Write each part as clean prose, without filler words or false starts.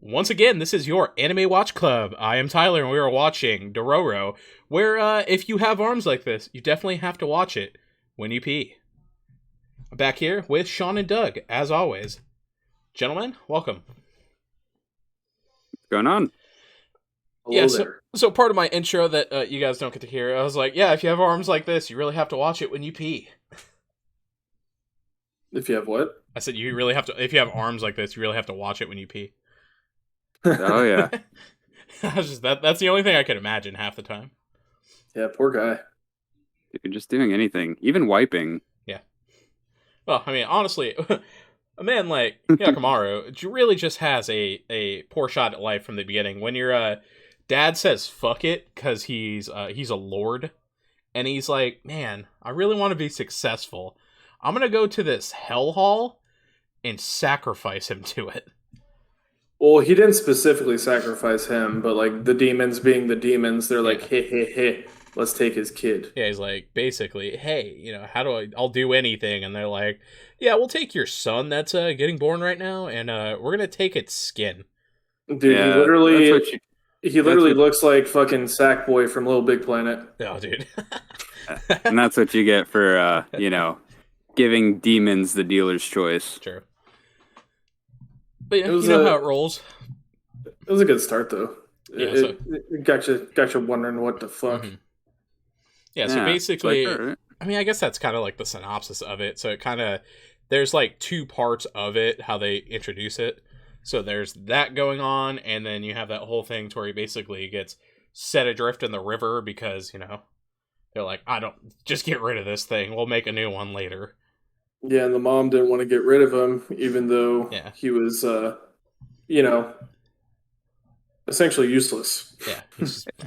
once again, this is your Anime Watch Club. I am Tyler, and we are watching Dororo, where if you have arms like this, you definitely have to watch it when you pee. I'm back here with Sean and Doug, as always. Gentlemen, welcome. What's going on? Hello there. So part of my intro that you guys don't get to hear, I was like, yeah, if you have arms like this, you really have to watch it when you pee. If you have what? I said you really have to, if you have arms like this, you really have to watch it when you pee. Oh, yeah. That's the only thing I could imagine half the time. Yeah, poor guy. You're just doing anything, even wiping. Yeah. Well, I mean, honestly, a man like Hyakkimaru really just has a poor shot at life from the beginning. When your dad says fuck it because he's a lord, and he's like, man, I really want to be successful. I'm going to go to this hell hall and sacrifice him to it. Well, he didn't specifically sacrifice him, but like the demons being the demons, they're like, hey, let's take his kid. Yeah, he's like, basically, hey, I'll do anything. And they're like, yeah, we'll take your son that's getting born right now, and we're going to take its skin. Dude, yeah, he literally looks like fucking Sackboy from Little Big Planet. Oh, dude. And that's what you get for, giving demons the dealer's choice. Sure. But yeah, you know how it rolls. It was a good start, though. Yeah, it got you wondering what the fuck. Mm-hmm. Yeah, so basically, I mean, I guess that's kind of like the synopsis of it. So it kind of, there's like two parts of it, how they introduce it. So there's that going on, and then you have that whole thing to where he basically gets set adrift in the river because, they're like, just get rid of this thing. We'll make a new one later. Yeah, and the mom didn't want to get rid of him, even though he was, essentially useless. Yeah.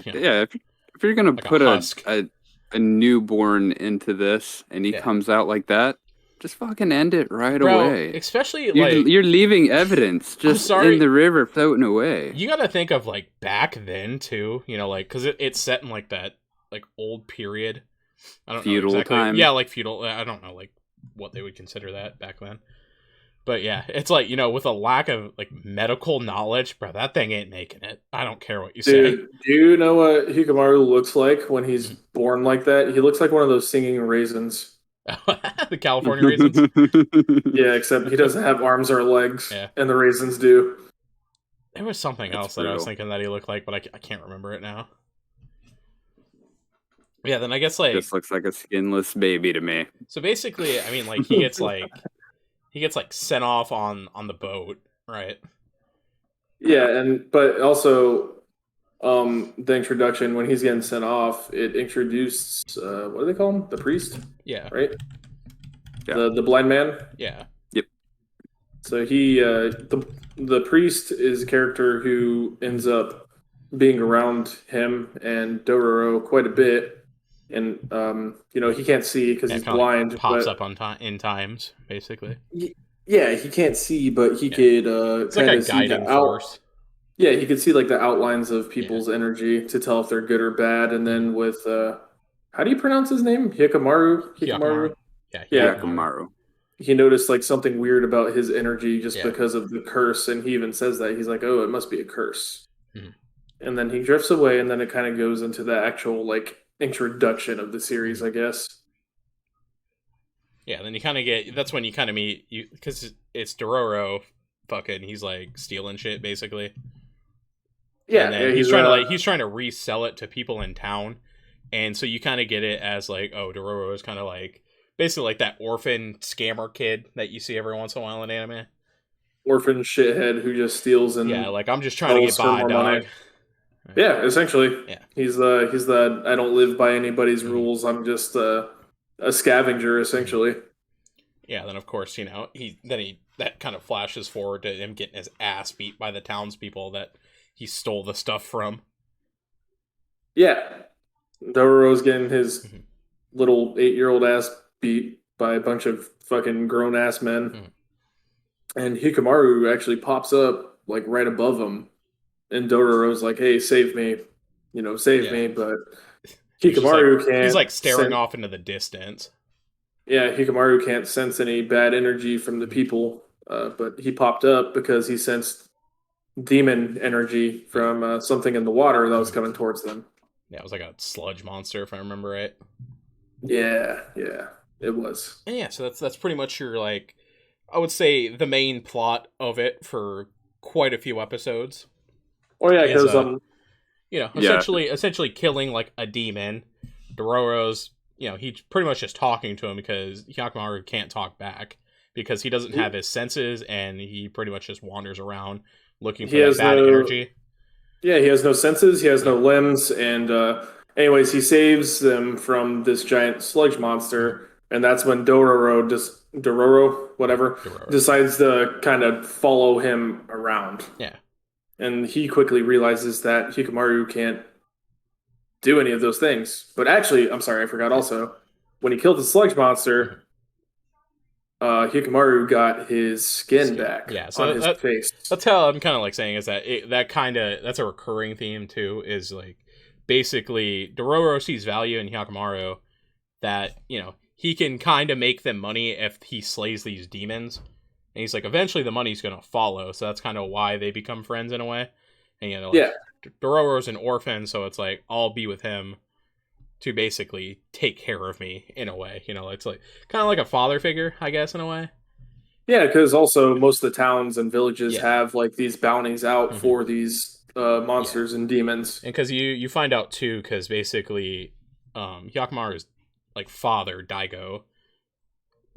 Yeah, if you're going to put a newborn into this, and he comes out like that, just fucking end it right away. Especially, you're leaving evidence just in the river floating away. You gotta think of, back then, too, because it's set in, that, old period. I don't feudal know exactly. time. Yeah, feudal. I don't know, what they would consider that back then. But yeah, it's with a lack of medical knowledge, bro, that thing ain't making it. I don't care what you say. Do you know what Hyakkimaru looks like when he's born like that? He looks like one of those singing raisins. The California raisins? Yeah, except he doesn't have arms or legs, and the raisins do. There was something else that I was thinking that he looked like, but I can't remember it now. Yeah, then I guess this looks like a skinless baby to me. So basically, I mean, he gets sent off on the boat, right? Yeah, but also the introduction when he's getting sent off, it introduced what do they call him? The priest? Yeah. Right? Yeah. The blind man? Yeah. Yep. So he the priest is a character who ends up being around him and Dororo quite a bit. And he can't see because he's blind. Pops up in times, basically. Yeah, he can't see, but he could it's like a guiding force. Yeah, he could see the outlines of people's energy to tell if they're good or bad. And then with how do you pronounce his name? Hyakkimaru? Yeah, Hyakkimaru. He noticed something weird about his energy just because of the curse, and he even says that. He's like, oh, it must be a curse. Mm-hmm. And then he drifts away, and then it kind of goes into the actual introduction of the series, I guess. Yeah, then you kind of that's when you kind of meet you, because it's Dororo, fucking, he's stealing shit basically. Yeah, and then he's trying to resell it to people in town, and so you kind of get it as oh, Dororo is kind of basically that orphan scammer kid that you see every once in a while in anime. Orphan shithead who just steals and I'm just trying to get by, dog. Money. Yeah, essentially. Yeah. He's the I don't live by anybody's rules. I'm just a scavenger, essentially. Yeah. Then of course, that kind of flashes forward to him getting his ass beat by the townspeople that he stole the stuff from. Yeah, Dororo's getting his little 8-year-old ass beat by a bunch of fucking grown ass men, and Hyakkimaru actually pops up right above him. And Dororo's like, hey, save me. Save me. But Hyakkimaru can't. He's staring off into the distance. Yeah, Hyakkimaru can't sense any bad energy from the people. But he popped up because he sensed demon energy from something in the water that was coming towards them. Yeah, it was like a sludge monster, if I remember right. Yeah, it was. And yeah, so that's pretty much your, like, I would say the main plot of it for quite a few episodes. Oh yeah, because essentially killing like a demon. Dororo's, he's pretty much just talking to him because Hyakkimaru can't talk back because he doesn't have his senses and he pretty much just wanders around looking for that bad energy. Yeah, he has no senses, he has no limbs, and anyways, he saves them from this giant sludge monster, and that's when Dororo decides to kind of follow him around. Yeah. And he quickly realizes that Hikamaru can't do any of those things. But actually, I'm sorry, I forgot also, when he killed the sludge monster, Hikamaru got his skin back on his face. That's how I'm kind of like saying is that that's a recurring theme too, is like basically Dororo sees value in Hyakkimaru that, he can kind of make them money if he slays these demons. And he's like, eventually the money's going to follow. So that's kind of why they become friends in a way. And, Dororo's an orphan, so it's like, I'll be with him to basically take care of me in a way. It's like kind of like a father figure, I guess, in a way. Yeah, because also most of the towns and villages have like these bounties out for these monsters and demons. And because you find out too, because basically Hyakkimaru's like father, Daigo,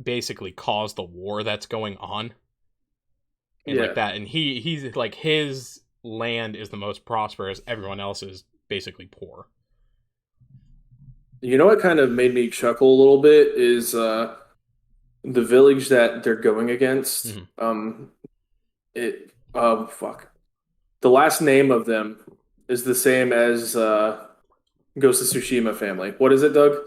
basically caused the war that's going on. And like that, and he's like, his land is the most prosperous, everyone else is basically poor. You know what kind of made me chuckle a little bit is the village that they're going against. Fuck. The last name of them is the same as Ghost of Tsushima family. What is it, Doug?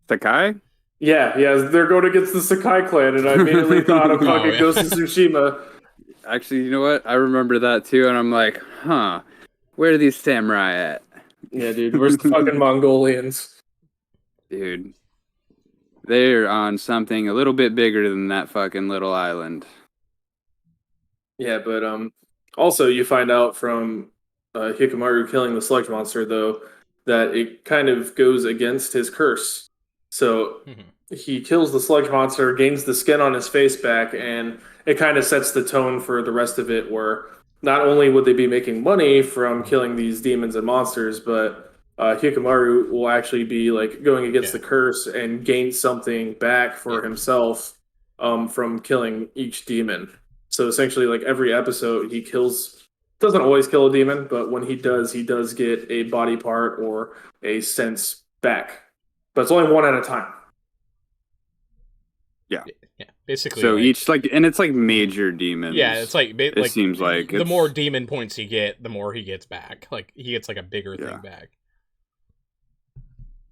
Sakai? Yeah, they're going against the Sakai clan, and I immediately thought of fucking Ghost of Tsushima. Actually, you know what? I remember that too, and I'm like, where are these samurai at? Yeah, dude, where's the fucking Mongolians? Dude, they're on something a little bit bigger than that fucking little island. Yeah, but also you find out from Hikamaru killing the sludge monster, though, that it kind of goes against his curse. So he kills the sludge monster, gains the skin on his face back, and it kind of sets the tone for the rest of it, where not only would they be making money from killing these demons and monsters, but Hikamaru will actually be like going against the curse and gain something back for himself from killing each demon. So essentially, like every episode, he doesn't always kill a demon, but when he does get a body part or a sense back. But it's only one at a time. Yeah, basically. So each and it's like major demons. Yeah, it's like it seems like the more demon points you get, the more he gets back. Like he gets like a bigger thing back.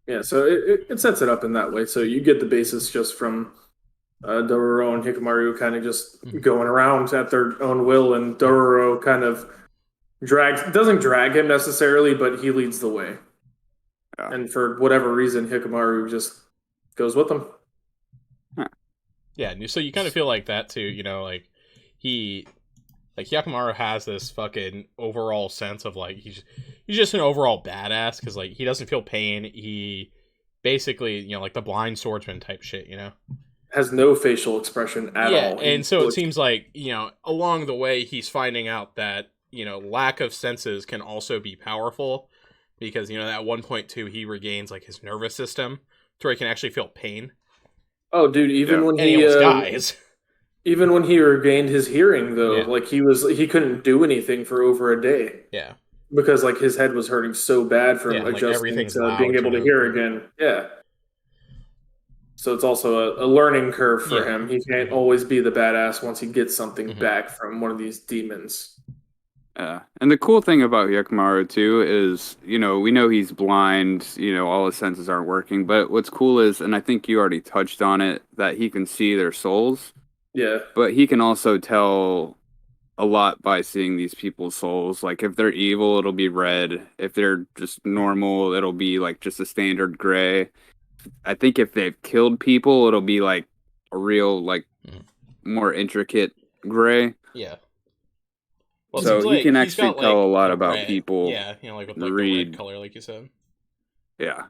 Yeah, so it sets it up in that way. So you get the basis just from Dororo and Hikamaru kind of just going around at their own will, and Dororo kind of doesn't drag him necessarily, but he leads the way. Yeah. And for whatever reason, Hikamaru just goes with them. Yeah, so you kind of feel like that too, like Hyakkimaru has this fucking overall sense of like he's just an overall badass because like he doesn't feel pain. He basically like the blind swordsman type shit, has no facial expression at all. Yeah, and so it seems like along the way he's finding out that lack of senses can also be powerful because at 1.2 he regains like his nervous system to where he can actually feel pain. Oh, dude! Even when he almost dies. Even when he regained his hearing, though, like he couldn't do anything for over a day. Yeah, because like his head was hurting so bad from adjusting to being able to hear again. Yeah. So it's also a learning curve for him. He can't always be the badass once he gets something back from one of these demons. And the cool thing about Hyakkimaru too is, we know he's blind, all his senses aren't working, but what's cool is, and I think you already touched on it, that he can see their souls. Yeah. But he can also tell a lot by seeing these people's souls. Like if they're evil, it'll be red. If they're just normal, it'll be like just a standard gray. I think if they've killed people, it'll be like a real, like more intricate gray. Yeah. Well, it So seems he like can he's actually got tell a lot the about red. people. Yeah, like with like the red Read. color, like you said. Yeah.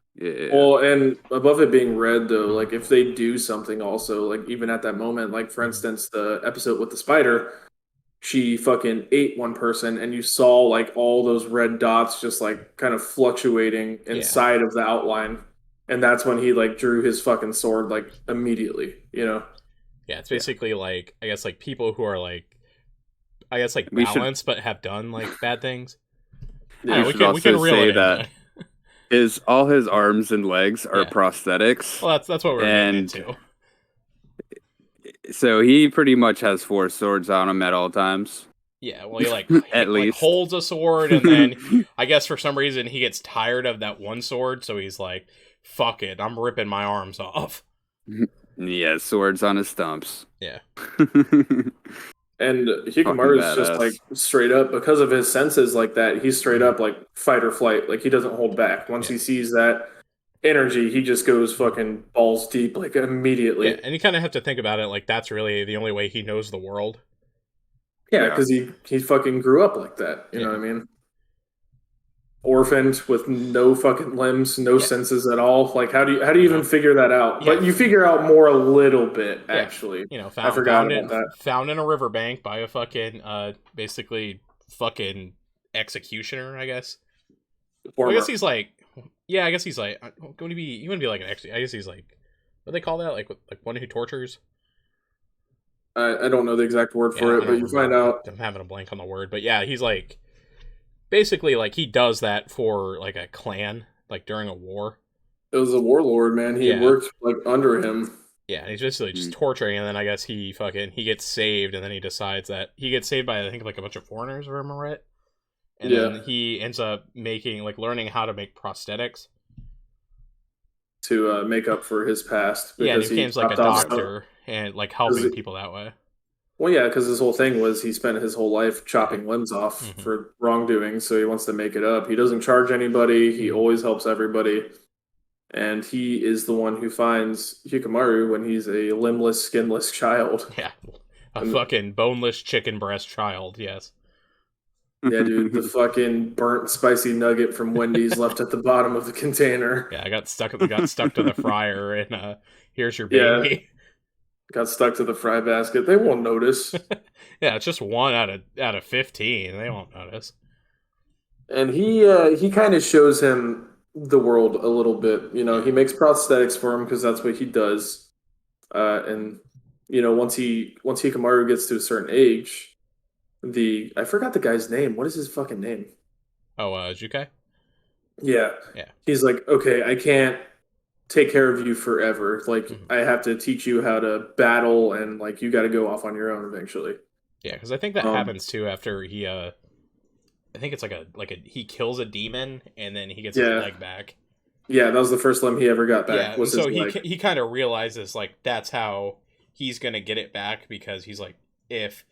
Well, and above it being red, though, like if they do something also, like even at that moment, like for instance, the episode with the spider, she fucking ate one person, and you saw like all those red dots just like kind of fluctuating Yeah. inside of the outline. And that's when he like drew his fucking sword like immediately, you know? Yeah, it's basically like I guess like people who are like We should balanced but have done like bad things. I Yeah. know we should we can also reel it say in that though. all his arms and legs are Yeah. prosthetics. Well, that's what we were getting And into. so he pretty much has 4 swords on him at all times. Yeah, well, he At like least. holds a sword, and then I guess for some reason he gets tired of that one sword, so he's like, "Fuck it, I'm ripping my arms off." Yeah, swords on his stumps. Yeah, And Fucking Hikamaru's just like badass. straight up because of his senses like that. He's straight Mhm. up like fight or flight. Like he doesn't hold back. Once Yeah. he sees that energy, he just goes fucking balls deep like yeah, immediately. and you kind of have to think about it like that's really the only way he knows the world. Yeah, Yeah. because he fucking grew up like that. You know what I mean? Orphaned with no fucking limbs, no Yeah. senses at all. Like how do you even figure that out? Yeah. But you figure out more a little bit actually. I forgot about that. Found in a riverbank by a fucking basically fucking executioner, I guess. Well, I guess he's like, yeah, I guess he's like going to be. He wouldn't be like an I guess he's like, what do they call that? Like one who tortures. I don't know the exact word for it, but you find out. I'm having a blank on the word, but yeah, he's like basically like he does that for like a clan, like during a war. It was a warlord, man. He worked like under him. Yeah, and he's basically just torturing, and then I guess he gets saved, and then he decides that he gets saved by I think like a bunch of foreigners, if I remember right. And then he ends up learning how to make prosthetics to make up for his past. Yeah, and he becomes like a doctor and like helping people that way. Well, yeah, because his whole thing was he spent his whole life chopping limbs off for wrongdoing, so he wants to make it up. He doesn't charge anybody. He always helps everybody. And he is the one who finds Hikamaru when he's a limbless, skinless child. Yeah, a fucking boneless chicken breast child, yes. Yeah, dude, the fucking burnt spicy nugget from Wendy's left at the bottom of the container. Yeah, I got stuck to the fryer, and here's your baby. Yeah, got stuck to the fry basket. They won't notice. Yeah, it's just 1 out of 15. They won't notice. And he kind of shows him the world a little bit. You know, he makes prosthetics for him because that's what he does. And you know, once Hikamaru gets to a certain age. I forgot the guy's name. What is his fucking name? Oh, Jukai? Yeah. He's like, okay, I can't take care of you forever. Like, I have to teach you how to battle, and like, you got to go off on your own eventually. Yeah, because I think that happens too after he. I think it's he kills a demon and then he gets his leg back. Yeah, that was the first limb he ever got back. Yeah, so he kind of realizes like that's how he's gonna get it back because he's like if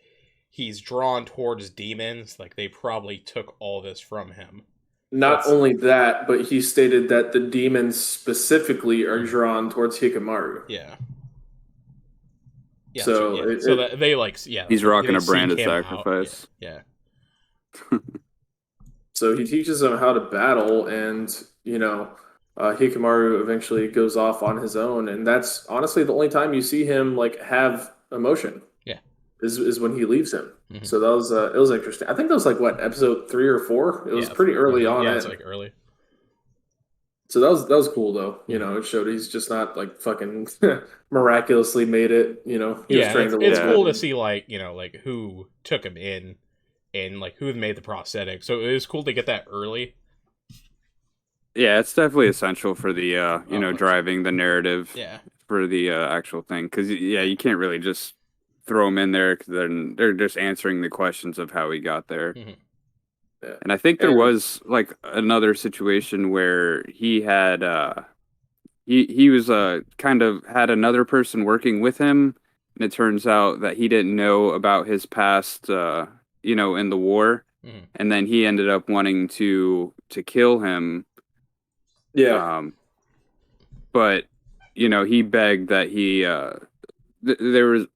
he's drawn towards demons, like they probably took all this from him. Not only that, but he stated that the demons specifically are drawn towards Hikamaru. Yeah. Yeah. So, so that they he's rocking a brand of sacrifice. Yeah. So he teaches him how to battle, and you know, Hikamaru eventually goes off on his own, and that's honestly the only time you see him like have emotion. Is when he leaves him. So that was it was interesting. I think that was like what episode 3 or 4. It was pretty early on. Yeah, it's like early. So that was cool though. You know, it showed he's just not like fucking miraculously made it. You know, he was trained it's cool to see like you know like who took him in and like who made the prosthetic. So it was cool to get that early. Yeah, it's definitely essential for the you know driving the narrative. Yeah. For the actual thing, because you can't really just throw them in there because then they're just answering the questions of how he got there. Yeah. And I think there was like another situation where he had he was kind of had another person working with him, and it turns out that he didn't know about his past you know in the war, and then he ended up wanting to kill him. But you know he begged that he there was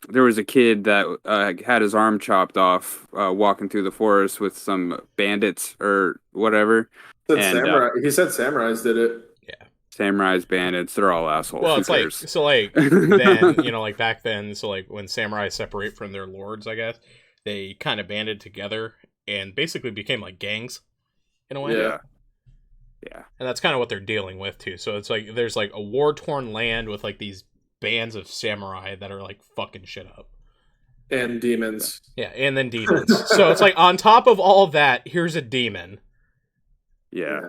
there was a kid that had his arm chopped off walking through the forest with some bandits or whatever. And He said samurais did it. Yeah. Samurais, bandits, they're all assholes. Well, Who it's cares? like, so like then, like back then, so like when samurai separate from their lords, I guess, they kind of banded together and basically became like gangs in a way. Yeah. And that's kind of what they're dealing with too. So it's like there's like a war-torn land with like these bands of samurai that are like fucking shit up. And demons. Yeah, and then demons. So it's like on top of all of that, here's a demon. Yeah.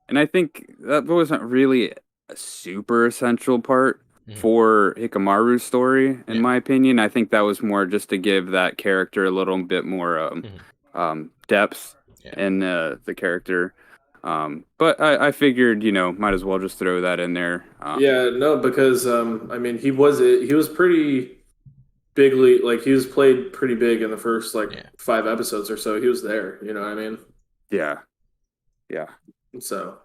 And I think that wasn't really a super essential part for Hikamaru's story, in my opinion. I think that was more just to give that character a little bit more depth in the character. But I figured, might as well just throw that in there. Because I mean, he was pretty bigly, like he was played pretty big in the first 5 episodes or so. He was there, you know what I mean? Yeah. So,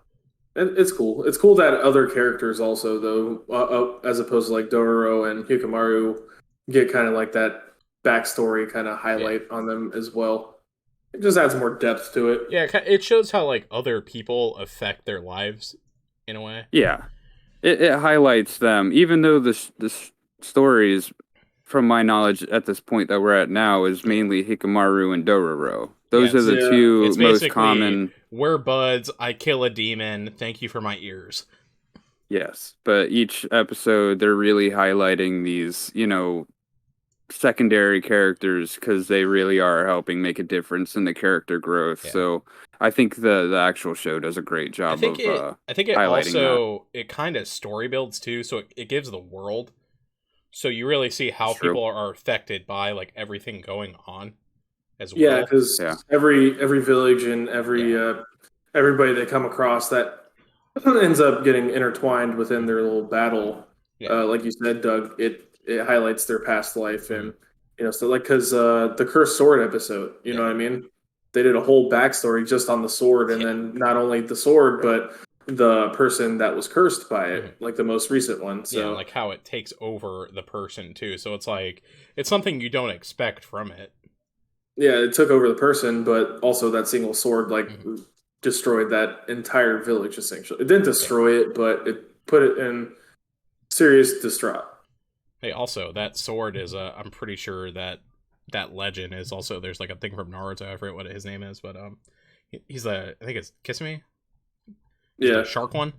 and it's cool. It's cool that other characters also, though, as opposed to like Dororo and Hikamaru, get kind of like that backstory kind of highlight on them as well. It just adds more depth to it. Yeah, it shows how like other people affect their lives in a way. Yeah, it highlights them, even though the stories, from my knowledge at this point that we're at now, is mainly Hikamaru and Dororo. Those are the two most common. We're buds. I kill a demon. Thank you for my ears. Yes, but each episode they're really highlighting these, secondary characters because they really are helping make a difference in the character growth. Yeah. So I think the actual show does a great job. I think it also it kind of story builds too, so it gives the world. So you really see how people are affected by like everything going on as well. Yeah, because every village and everybody they come across that ends up getting intertwined within their little battle. Yeah. Like you said, Doug, it highlights their past life and so like because the cursed sword episode, you know what I mean? They did a whole backstory just on the sword, and then not only the sword, but the person that was cursed by it, like the most recent one. So like how it takes over the person too. So it's like it's something you don't expect from it. Yeah, it took over the person, but also that single sword destroyed that entire village essentially. It didn't destroy it, but it put it in serious distraught. Hey, also that sword is I'm pretty sure that legend is also there's like a thing from Naruto. I forget what his name is, but he's I think it's Kisame. The shark one.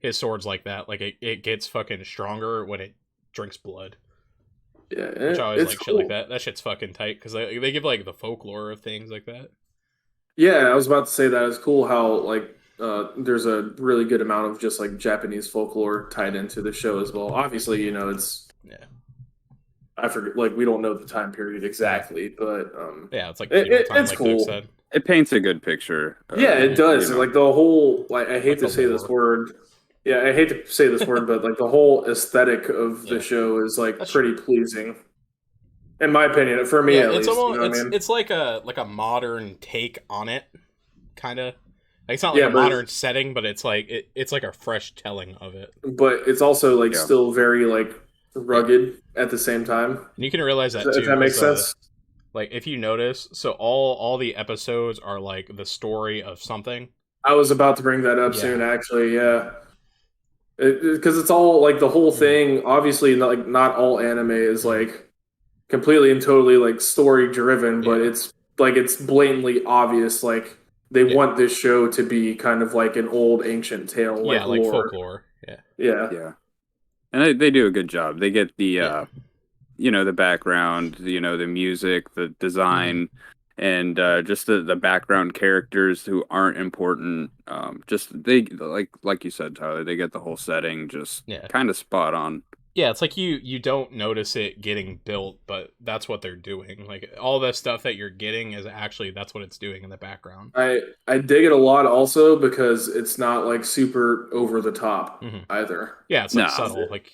His sword's like that. Like it gets fucking stronger when it drinks blood. Yeah, which I always like cool. Shit like that. That shit's fucking tight because they give like the folklore of things like that. Yeah, I was about to say that it's cool how there's a really good amount of just like Japanese folklore tied into the show as well. Obviously, it's I forget, like we don't know the time period exactly, but it's like it's cool. It paints a good picture. It does. Like the whole I hate to say this word. Yeah, I hate to say this word, but like the whole aesthetic of the show is like pretty pleasing, in my opinion. For me, at least. It's like a modern take on it, kind of. Like, it's not like a modern setting, but it's like it's like a fresh telling of it. But it's also like still very like rugged at the same time. And you can realize that too. If that makes sense. Like if you notice, so all the episodes are like the story of something. I was about to bring that up soon, actually. Yeah. Because it's all like the whole thing. Obviously, like not all anime is like completely and totally like story driven, but it's like it's blatantly obvious. Like they want this show to be kind of like an old ancient tale, like like folklore. Yeah. And they do a good job. They get the the background, the music, the design. And just the background characters who aren't important, just they like you said, Tyler, they get the whole setting just kind of spot on. Yeah, it's like you don't notice it getting built, but that's what they're doing. Like all the stuff that you're getting is actually that's what it's doing in the background. I dig it a lot also because it's not like super over the top either. Yeah, it's like subtle. Like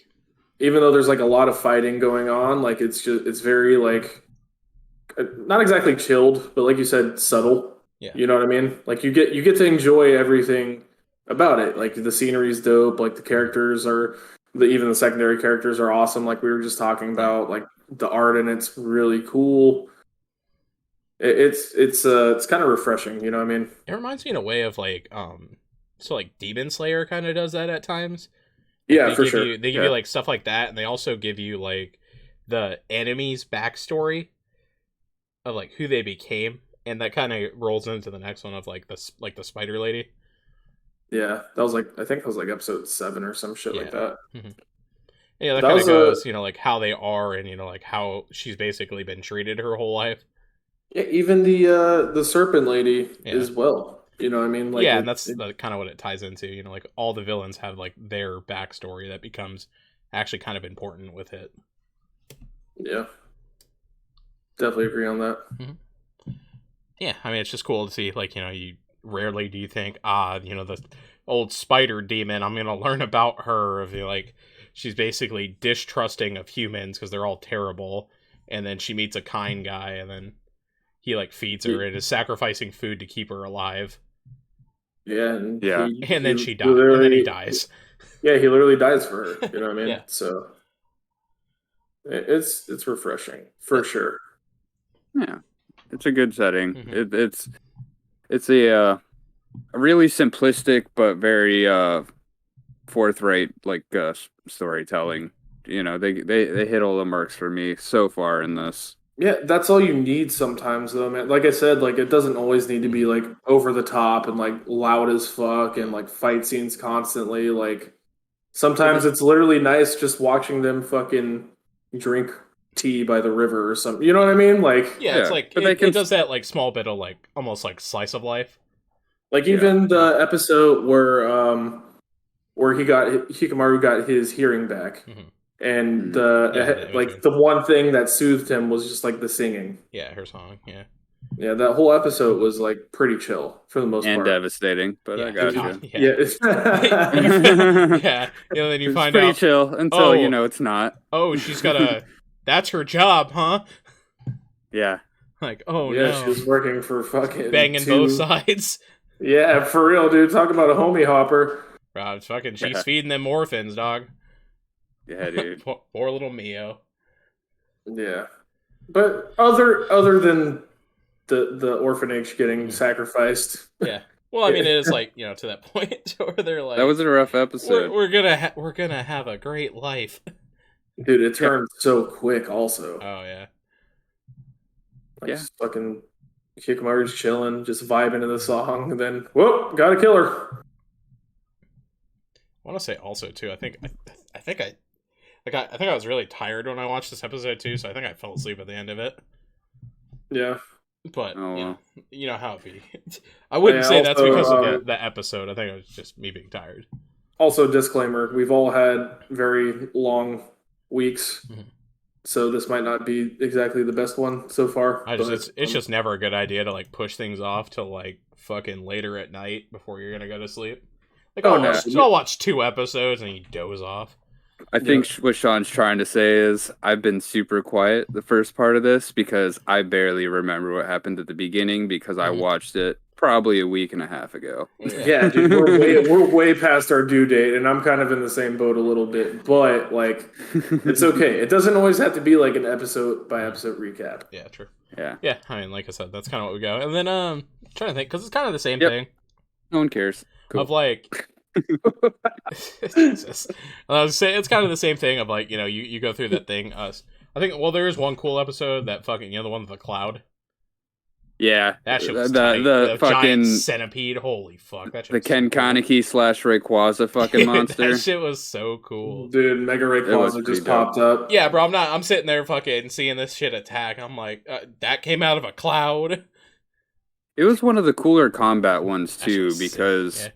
even though there's like a lot of fighting going on, like it's very like. Not exactly chilled, but like you said, subtle. Yeah. You know what I mean? Like you get to enjoy everything about it. Like the scenery's dope. Like the characters are even the secondary characters are awesome. Like we were just talking about, like the art in it's really cool. It's kind of refreshing, you know what I mean? It reminds me in a way of like so like Demon Slayer kind of does that at times. Like Yeah, for sure. They give you like stuff like that, and they also give you like the enemy's backstory of like who they became, and that kind of rolls into the next one of like the spider lady. Yeah, that was like I think that was like episode 7 or some shit like that. Mm-hmm. Yeah, that That kind of was goes, like how they are, and like how she's basically been treated her whole life. Yeah, even the serpent lady as well. You know what I mean? Like and that's kind of what it ties into. Like all the villains have like their backstory that becomes actually kind of important with it. Yeah, definitely agree on that. Mm-hmm. Yeah, I mean it's just cool to see. Like you rarely do you think the old spider demon. I'm gonna learn about her. Of like she's basically distrusting of humans because they're all terrible, and then she meets a kind guy, and then he like feeds her and is sacrificing food to keep her alive. Yeah, and then she dies, and then he dies. Yeah, he literally dies for her. You know what I mean? Yeah. So it's refreshing for sure. Yeah, it's a good setting. Mm-hmm. It's a really simplistic but very forthright like storytelling. They hit all the marks for me so far in this. Yeah, that's all you need sometimes, though, man. Like I said, like it doesn't always need to be like over the top and like loud as fuck and like fight scenes constantly. Like sometimes it's literally nice just watching them fucking drink tea by the river or something. You know what I mean? Like it's like it does that like small bit of like almost like slice of life. Like even the episode where Hikamaru got his hearing back. Mm-hmm. And the one thing that soothed him was just like the singing. Yeah, her song. Yeah. Yeah, that whole episode was like pretty chill for the most part. And devastating, but I got you. Yeah. Yeah. Then you find pretty out. Chill until it's not. Oh, she's got that's her job, huh? Yeah. Like, no. She was working for fucking banging both sides. Yeah, for real, dude. Talk about a homie hopper. She's feeding them orphans, dog. Yeah, dude. Poor little Mio. Yeah, but other than the orphanage getting sacrificed. Yeah. Well, I mean, it is like to that point where they're like, that was a rough episode. We're gonna have a great life, dude. It turned so quick. Also. Oh yeah. Like fucking Hikamaru's chilling, just vibing to the song, and then whoop, gotta kill her. I want to say also too. I think I was really tired when I watched this episode too, so I think I fell asleep at the end of it. Yeah, but you know how it be. I wouldn't say that's because of the episode. I think it was just me being tired. Also, disclaimer: we've all had very long weeks, so this might not be exactly the best one so far. It's just never a good idea to like push things off till like fucking later at night before you're gonna go to sleep. Like, I'll watch 2 episodes and you doze off. I think what Sean's trying to say is I've been super quiet the first part of this because I barely remember what happened at the beginning because I watched it probably a week and a half ago. Yeah, dude, we're way past our due date, and I'm kind of in the same boat a little bit, but like, it's okay. It doesn't always have to be like an episode by episode recap. Yeah, true. Yeah. I mean, like I said, that's kind of what we go. And then I'm trying to think because it's kind of the same thing. No one cares. Cool. Of like. Jesus. I was saying it's kind of the same thing of like you go through that thing. I think there is one cool episode that fucking the one with the cloud. Yeah, that shit was the fucking giant centipede. Holy fuck! That shit the Ken Kaneki / Rayquaza fucking monster. That shit was so cool, dude. Mega Rayquaza just popped up. Yeah, bro. I'm sitting there fucking seeing this shit attack. I'm like, that came out of a cloud. It was one of the cooler combat ones too because.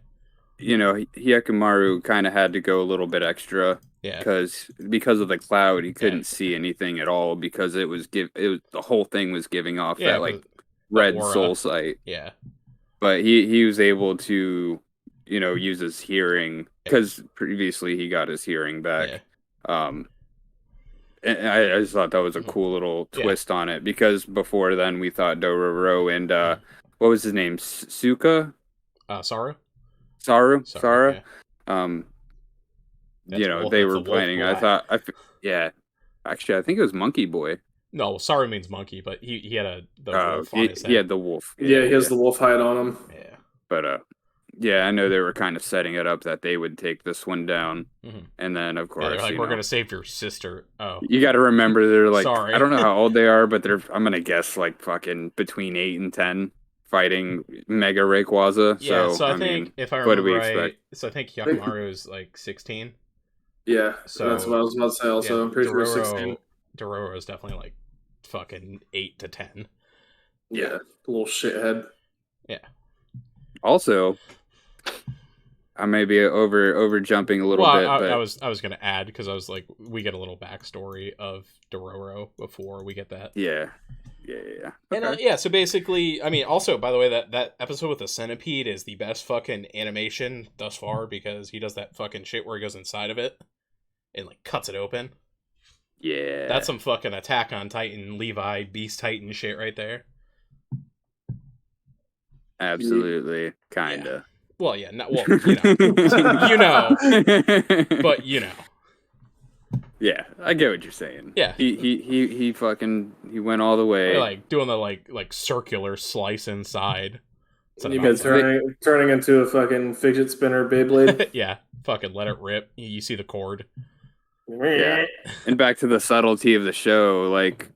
Hikamaru kind of had to go a little bit extra because of the cloud, he couldn't see anything at all because the whole thing was giving off that like red soul sight. Yeah, but he was able to use his hearing because previously he got his hearing back. And I just thought that was a cool little twist on it because before then we thought Dororo and what was his name, Suka? Saru. Saru. Yeah. you know, they were planning. Yeah. Actually, I think it was Monkey Boy. No, Saru means monkey, but he had the wolf on his head. He had the wolf. Yeah, he has the wolf hide on him. Yeah. But yeah, I know they were kind of setting it up that they would take this one down, and then of course, they're like, we're gonna save your sister. Oh, you got to remember they're like, sorry. I don't know how old they are, but I'm gonna guess like fucking between 8 and 10, fighting Mega Rayquaza. Yeah, so I think mean, if I remember what do we right, expect? so I think Hyakkimaru is like 16. Yeah, so that's what I was about to say. Also, I'm pretty sure 16. Dororo is definitely like fucking 8 to 10. Yeah, a little shithead. Yeah. Also, I may be over jumping a little bit. But I was gonna add because I was like, we get a little backstory of Dororo before we get that. Yeah. Okay. And so basically, I mean, also by the way, that episode with the centipede is the best fucking animation thus far because he does that fucking shit where he goes inside of it and like cuts it open. Yeah, that's some fucking Attack on Titan, Levi, Beast Titan shit right there. Absolutely, kinda. Yeah. Well, yeah, you know, but you know. Yeah, I get what you're saying. Yeah, he went all the way, like doing the like circular slice inside. You mean turning into a fucking fidget spinner Beyblade? Yeah, fucking let it rip. You see the cord. Yeah, and back to the subtlety of the show, like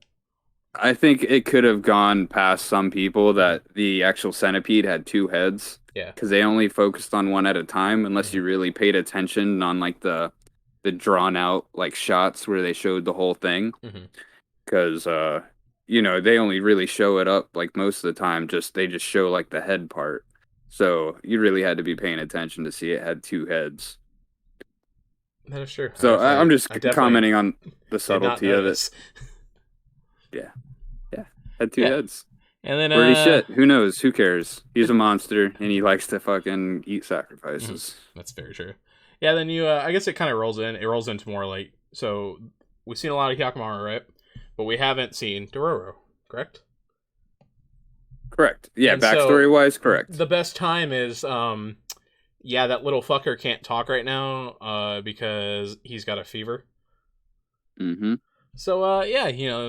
I think it could have gone past some people that the actual centipede had 2 heads. Yeah, because they only focused on one at a time, unless you really paid attention on like the drawn out like shots where they showed the whole thing. Because you know, they only really show it up like most of the time. They just show like the head part, so you really had to be paying attention to see it had 2 heads. That is true. So I'm just commenting on the subtlety of it. Yeah, had 2 heads. And then where'd he shit? Who knows? Who cares? He's a monster, and he likes to fucking eat sacrifices. That's very true. Yeah, then I guess it kind of rolls in. It rolls into more like, so we've seen a lot of Hyakkimaru, right? But we haven't seen Dororo, correct? Correct. Yeah, backstory-wise, correct. The best time is, that little fucker can't talk right now because he's got a fever. So,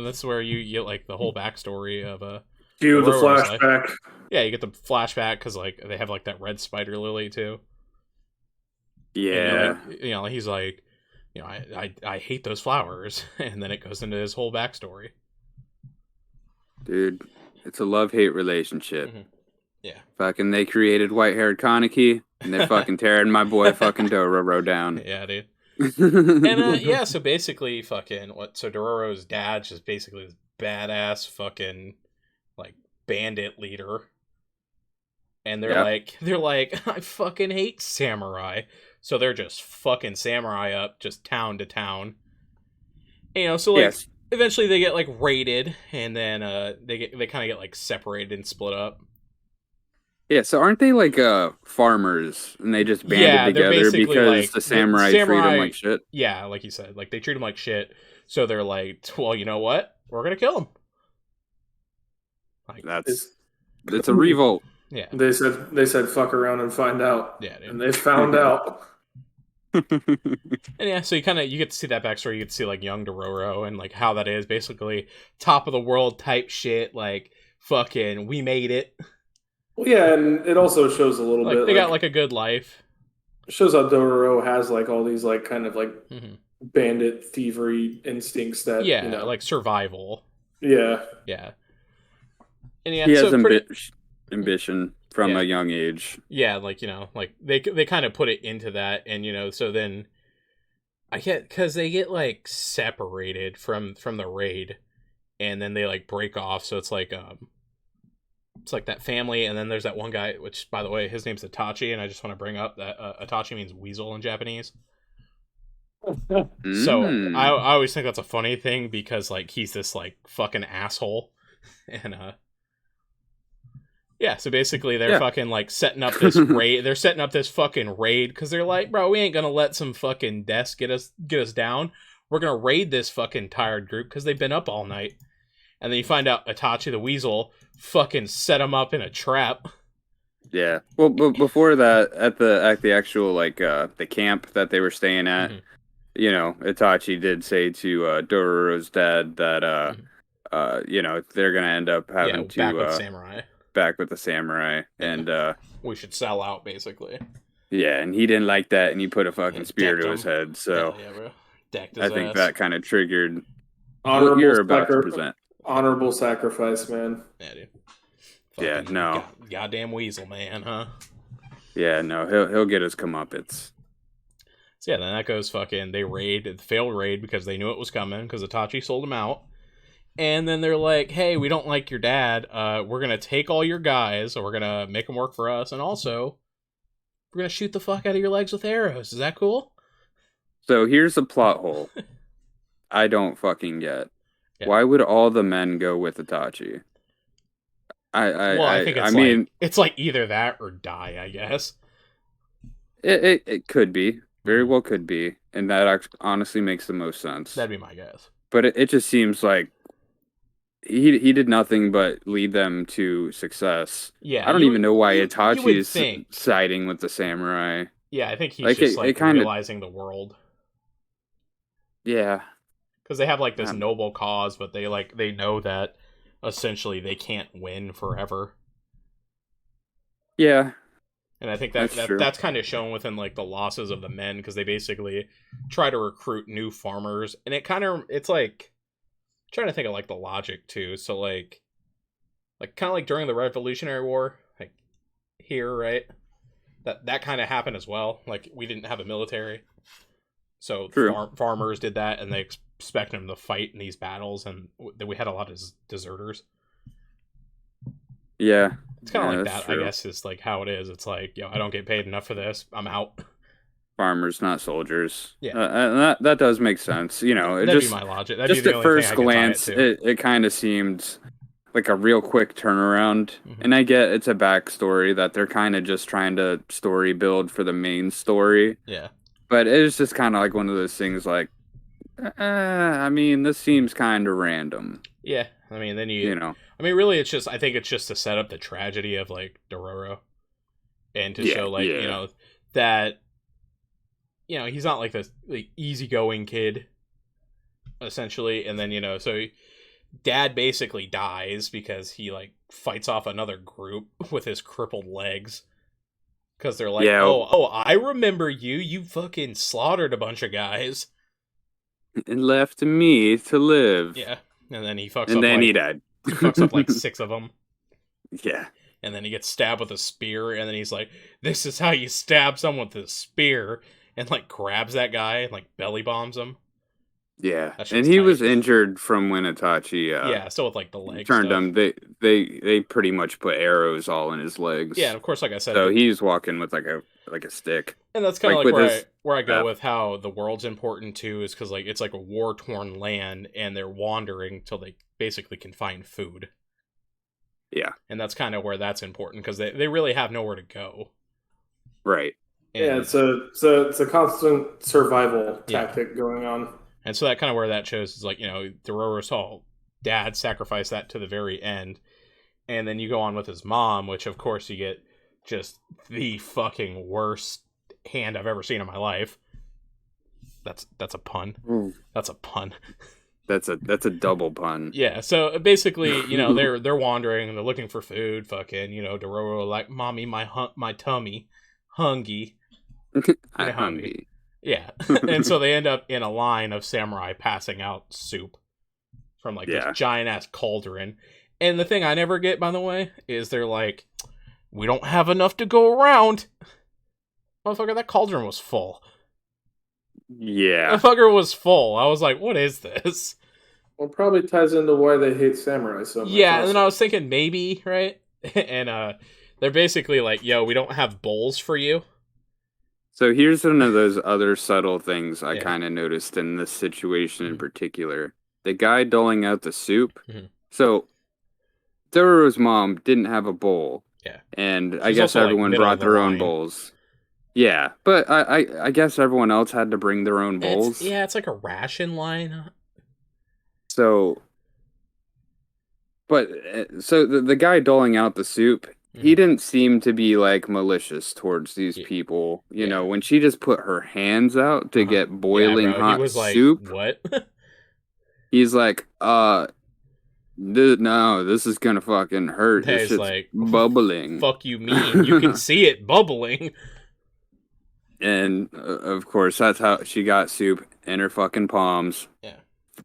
that's where you get, like, the whole backstory of cue the flashback. Yeah, you get the flashback because, like, they have, like, that red spider lily, too. Yeah. And, he's like, I hate those flowers. And then it goes into his whole backstory. Dude, it's a love-hate relationship. Yeah. Fucking they created white-haired Kaneki, and they're fucking tearing my boy fucking Dororo down. Yeah, dude. And, so basically so Dororo's dad's just basically this badass fucking, like, bandit leader. And they're like, I fucking hate samurai. So they're just fucking samurai up, just town to town. Eventually they get, like, raided, and then they kind of get, like, separated and split up. Yeah, so aren't they, like, farmers, and they just banded together because like, the samurai treat them like shit? Yeah, like you said. Like, they treat them like shit, so they're like, well, you know what? We're gonna kill them. Like, it's a revolt. Yeah. They said fuck around and find out. Yeah, dude. And they found out. And so you get to see that backstory. You get to see, like, young Dororo and, like, how that is basically top of the world type shit. Like, fucking, we made it. Well, yeah, and it also shows a little bit. They got, like, a good life. It shows how Dororo has, like, all these, like, kind of, like, bandit thievery instincts that, like survival. Yeah. Yeah. And he has ambition from a young age. Yeah, like, they kind of put it into that, and, so then because they get, like, separated from the raid, and then they, like, break off, so it's like that family, and then there's that one guy, which, by the way, his name's Itachi, and I just want to bring up that Itachi means weasel in Japanese. So I always think that's a funny thing because, like, he's this, like, fucking asshole, and so basically they're fucking, like, setting up this raid. They're setting up this fucking raid because they're like, bro, we ain't gonna let some fucking deaths get us down. We're gonna raid this fucking tired group because they've been up all night. And then you find out Itachi the Weasel fucking set him up in a trap. Yeah. Well, before that, at the actual like the camp that they were staying at, Mhm. Itachi did say to Dororo's dad that Mhm. they're gonna end up Yeah, having back with to samurai. back with the samurai, Yeah, and we should sell out basically. yeah, and he didn't like that, and he put a Yeah, fucking spear decked to his him. head. So Hell yeah, bro. Decked I his think ass. that kind of triggered what Honorable you're about to sacri- present. honorable sacrifice, man. Yeah, dude. Yeah, Fucking no, goddamn weasel, man, huh? yeah, no, he'll get his comeuppance. So yeah, then that goes fucking. They failed raid because they knew it was coming because Itachi sold him out. And then they're like, "Hey, we don't like your dad. We're gonna take all your guys, or we're gonna make them work for us, and also we're gonna shoot the fuck out of your legs with arrows. Is that cool?" So here's a plot hole I don't fucking get. Yeah. Why would all the men go with Itachi? Well, I think I it's mean, like either that or die. I guess. it could be, very well could be, and that honestly makes the most sense. That'd be my guess. But it just seems like he did nothing but lead them to success. Yeah, I don't even know why you Itachi would is think. siding with the samurai. Yeah, I think he's Like just it kind of, realizing the world yeah. because they have like this Um, noble cause, but they know that essentially they can't win forever. Yeah, And I think that's true. that's kind of shown within like the losses of the men because they basically try to recruit new farmers, and it's like trying to think of like the logic too. So like kind of like during the Revolutionary War, like here, right? That kind of happened as well. Like we didn't have a military, so True. farmers did that, and they expected them to fight in these battles, and we had a lot of deserters. Yeah, It's kind of like that's that, I true. guess, is like how it is. It's like, I don't get paid enough for this. I'm out. Farmers, not soldiers. Yeah. And that does make sense. It That'd be my logic. That'd be just the at only thing first I could tie it glance, to. it kind of seemed like a real quick turnaround. Mhm. And I get it's a backstory that they're kind of just trying to story build for the main story. Yeah. But it was just kind of like one of those things like, I mean, this seems kind of random. Yeah. I mean, then You know? I mean, really, I think it's just to set up the tragedy of, like, Dororo. And to show, like, yeah. that, he's not, like, this like, easygoing kid, essentially. And then, so Dad basically dies because he, like, fights off another group with his crippled legs. Because they're like, Yeah. oh, I remember you. You fucking slaughtered a bunch of guys. It left me to live. Yeah. And then he fucks And up, then like, he died. he fucks up, like, 6 of them. Yeah. And then he gets stabbed with a spear, and then he's like, "This is how you stab someone with a spear," and like grabs that guy and like belly bombs him. Yeah, That and shit's he tight. was injured from when Itachi Yeah, still with like the leg turned stuff. him. They pretty much put arrows all in his legs. Yeah, and of course, like I said, so he's walking with like a stick. and that's kind of like like with where I go staff. with how the world's important too, is because like it's like a war torn land, and they're wandering till they basically can find food. Yeah, And that's kind of where that's important because they really have nowhere to go. right. And, Yeah, it's a constant survival tactic going on. And so that kind of where that shows is like, Dororo saw Dad sacrifice that to the very end. And then you go on with his mom, which of course you get just the fucking worst hand I've ever seen in my life. That's a pun. Ooh. That's a pun. That's a double pun. Yeah, so basically, they're wandering and they're looking for food. Fucking, Dororo like, "Mommy, my tummy, hungry." I'm hungry. Yeah, and so they end up in a line of samurai passing out soup from like this giant ass cauldron. And the thing I never get, by the way, is they're like, "We don't have enough to go around." Motherfucker, that cauldron was full. Yeah, That fucker was full. I was like, "What is this?" Well, it probably ties into why they hate samurai so much. Yeah, and then I was thinking maybe, right? And they're basically like, "Yo, we don't have bowls for you." So here's one of those other subtle things I Yeah. kind of noticed in this situation in particular. The guy doling out the soup. Mhm. So Dororo's mom didn't have a bowl. Yeah. And I She's guess also, like, everyone middle brought of the their own line. bowls. Yeah, but I guess everyone else had to bring their own bowls. It's like a ration line. So, but so the guy doling out the soup, he didn't seem to be like malicious towards these Y- people. You yeah. know, when she just put her hands out to get Yeah, boiling bro. He hot was like, soup, "What?" he's like, no, this is gonna fucking hurt. This He's shit's like, bubbling." "Fuck you mean? You can see it bubbling." And of course, that's how she got soup in her fucking palms. Yeah.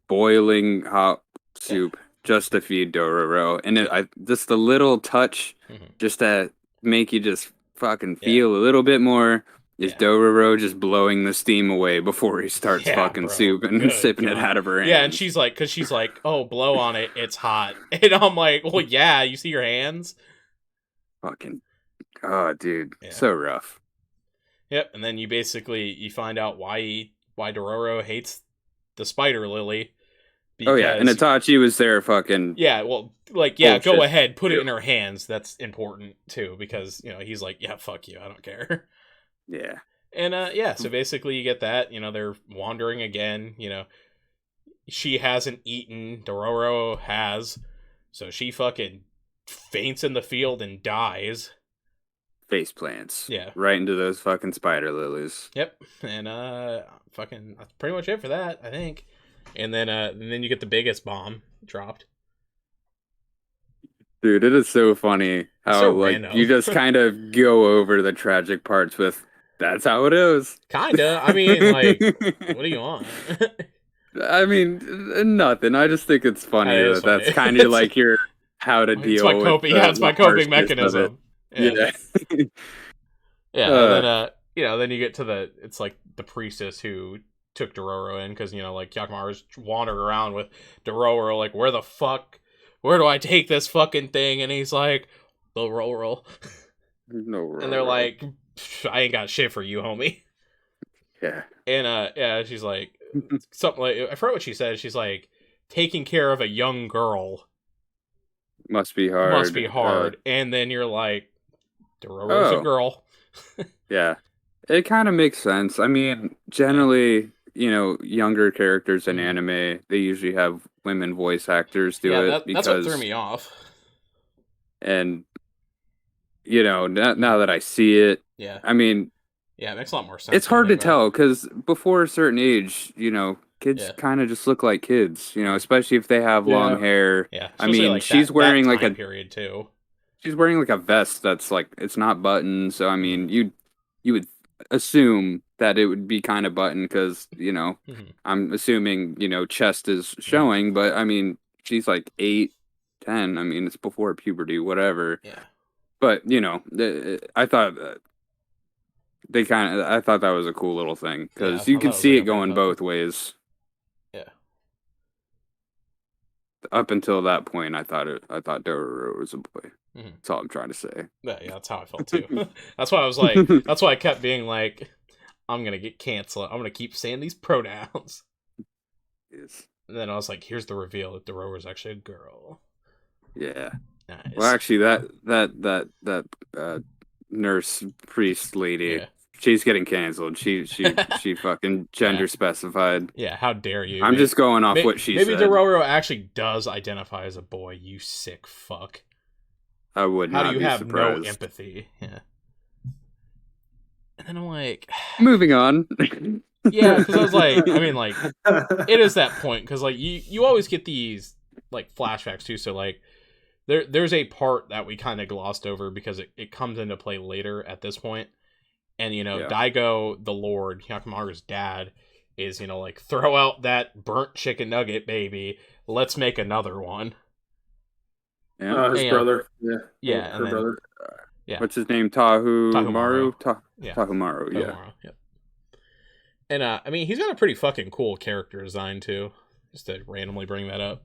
Boiling hot Yeah. soup just to feed Dororo. And Yeah. just the little touch, just to make you just fucking feel a little bit more, is Dororo just blowing the steam away before he starts fucking bro. soup and Good sipping it God. out of her hands. Yeah, and she's like, "Oh, blow on it. It's hot." And I'm like, "Well, yeah. You see your hands?" Fucking, oh, dude, Yeah. so rough. Yep. And then you find out why Dororo hates the spider lily. Because, oh yeah, and Itachi was there fucking... Yeah, well, like, yeah, bullshit. Go ahead, put it in her hands. That's important, too, because, he's like, yeah, fuck you, I don't care. Yeah. And, so basically you get that, they're wandering again, she hasn't eaten, Dororo has, so she fucking faints in the field and dies. Face plants. Yeah. Right into those fucking spider lilies. Yep, and, fucking, that's pretty much it for that, I think. And then you get the biggest bomb dropped. Dude, it is so funny how so like random. you just kind of go over the tragic parts with that's how it is. Kinda. I mean, like, what do you want? I mean, nothing. I just think it's funny That is funny. that's kind of like your how to deal my with coping. Yeah, it's my coping mechanism. Yeah. Yeah. And then you get to it's like the priestess who took Dororo in because like Yakimaru's wandering around with Dororo, like, where do I take this fucking thing? And he's like, Dororo. No. And they're like, I ain't got shit for you, homie. Yeah. And she's like something like, I forgot what she said. She's like, taking care of a young girl must be hard. And then you're like, Dororo's a girl. Yeah. It kind of makes sense. I mean, generally, younger characters in anime, they usually have women voice actors do it. That's what threw me off. And, now that I see it, yeah. I mean... Yeah, it makes a lot more sense. It's hard to tell, because before a certain age, kids kind of just look like kids, especially if they have long hair. Yeah. I mean, like she's wearing like a... period, too. She's wearing like a vest that's like, it's not buttoned, so I mean, you would assume that it would be kind of buttoned because, I'm assuming, chest is showing, but I mean, she's like 8, 10. I mean, it's before puberty, whatever. Yeah. But, I thought that I thought that was a cool little thing because you can see it going both ways. Yeah. Up until that point, I thought Dororo was a boy. That's all I'm trying to say. Yeah, that's how I felt too. That's why I was like, that's why I kept being like, I'm gonna get canceled. I'm gonna keep saying these pronouns. Yes. And then I was like, here's the reveal that Dororo is actually a girl. Yeah. Nice. Well, actually, that nurse priest lady, she's getting canceled. She fucking gender specified. Yeah, how dare you? I'm just going off what she said. Maybe Dororo actually does identify as a boy. You sick fuck. I would not be surprised. How do you have no empathy? Yeah. And then I'm like... Moving on. Yeah, because I was like... I mean, like... It is that point, because, like, you always get these, like, flashbacks, too, so, like... There's a part that we kind of glossed over because it comes into play later at this point. And, Daigo, the Lord, Yakimaru's dad, is, like, throw out that burnt chicken nugget, baby. Let's make another one. Yeah. His brother. Yeah. Yeah. Her brother. Yeah. What's his name? Tahumaru? Yeah. Tahumaru, yeah. Tahumaru, yep. And, I mean, he's got a pretty fucking cool character design, too. Just to randomly bring that up.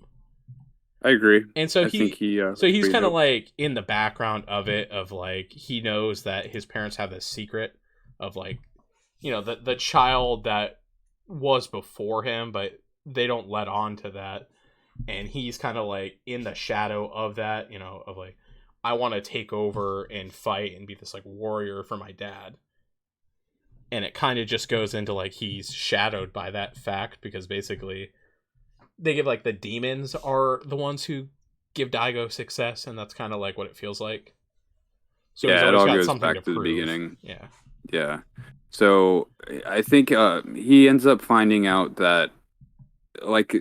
I agree. And so he's kind of like in the background of it, of like, he knows that his parents have this secret of like, the child that was before him, but they don't let on to that. And he's kind of like in the shadow of that, of like, I want to take over and fight and be this like warrior for my dad. And it kind of just goes into like, he's shadowed by that fact because basically they give like the demons are the ones who give Daigo success. And that's kind of like what it feels like. So he's Yeah, it always all got goes something to back to the prove. beginning. Yeah. Yeah. So I think he ends up finding out that like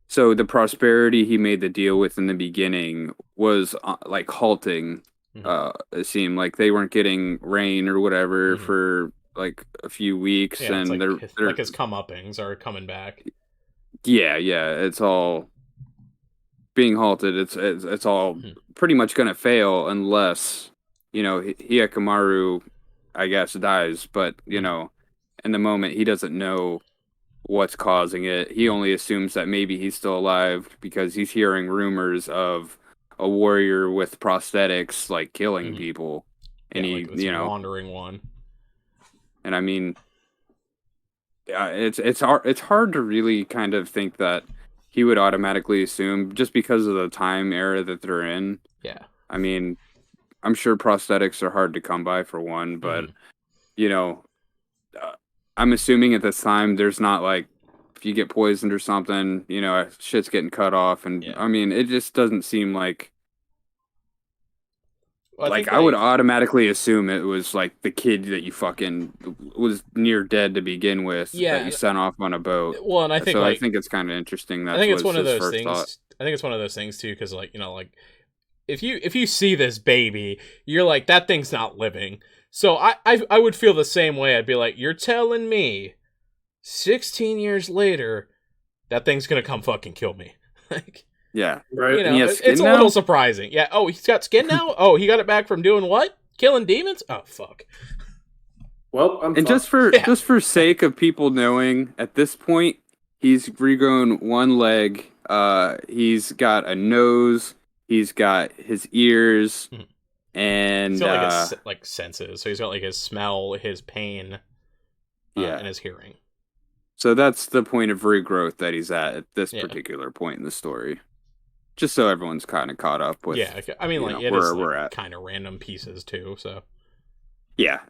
so the prosperity he made the deal with in the beginning was like halting. It seemed like they weren't getting rain or whatever for like a few weeks, Yeah, it's and like they're his comeuppings are coming back. yeah, it's all being halted. It's all pretty much gonna fail unless Hyakkimaru, I guess, dies. But in the moment he doesn't know what's causing it. He only assumes that maybe he's still alive because he's hearing rumors of a warrior with prosthetics like killing people, and yeah, like this wandering one. And I mean, it's hard to really kind of think that he would automatically assume just because of the time era that they're in. Yeah. I mean, I'm sure prosthetics are hard to come by for one, but I'm assuming at this time there's not like if you get poisoned or something, shit's getting cut off, and I mean, it just doesn't seem like. Well, I would automatically assume it was like the kid that you fucking was near dead to begin with that you sent off on a boat. Well, and I think I think it's kind of interesting. I think it's one of those things. Thought. I think it's one of those things too, because like if you see this baby, you're like that thing's not living. So I would feel the same way. I'd be like, you're telling me, 16 years later, that thing's gonna come fucking kill me. Like. Yeah, right. It's a little surprising. Yeah. Oh, he's got skin now. Oh, he got it back from doing what? Killing demons? Oh, fuck. Well, just for sake of people knowing, at this point, he's regrown one leg. He's got a nose. He's got his ears, and he's got like senses. So he's got like his smell, his pain, and his hearing. So that's the point of regrowth that he's at this particular point in the story. Just so everyone's kind of caught up with. Yeah, I mean, like it where is we're at. Kind of random pieces too. So. Yeah,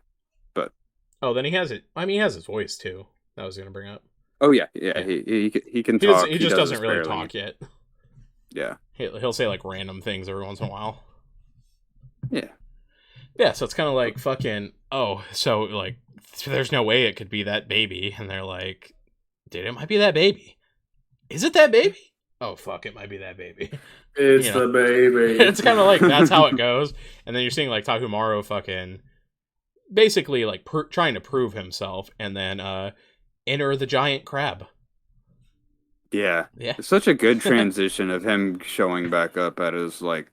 but. Oh, then he has it. I mean, he has his voice too. That was gonna bring up. Oh yeah. He can talk. He just doesn't really talk yet. Yeah. He'll say like random things every once in a while. Yeah. Yeah, so it's kind of like fucking. Oh, so like, there's no way it could be that baby, and they're like, dude, it might be that baby. Is it that baby? Oh, fuck, it might be that baby. It's the baby. It's kind of like, that's how it goes. And then you're seeing, like, Takumaru fucking basically, like, trying to prove himself, and then enter the giant crab. Yeah. It's such a good transition of him showing back up at his, like,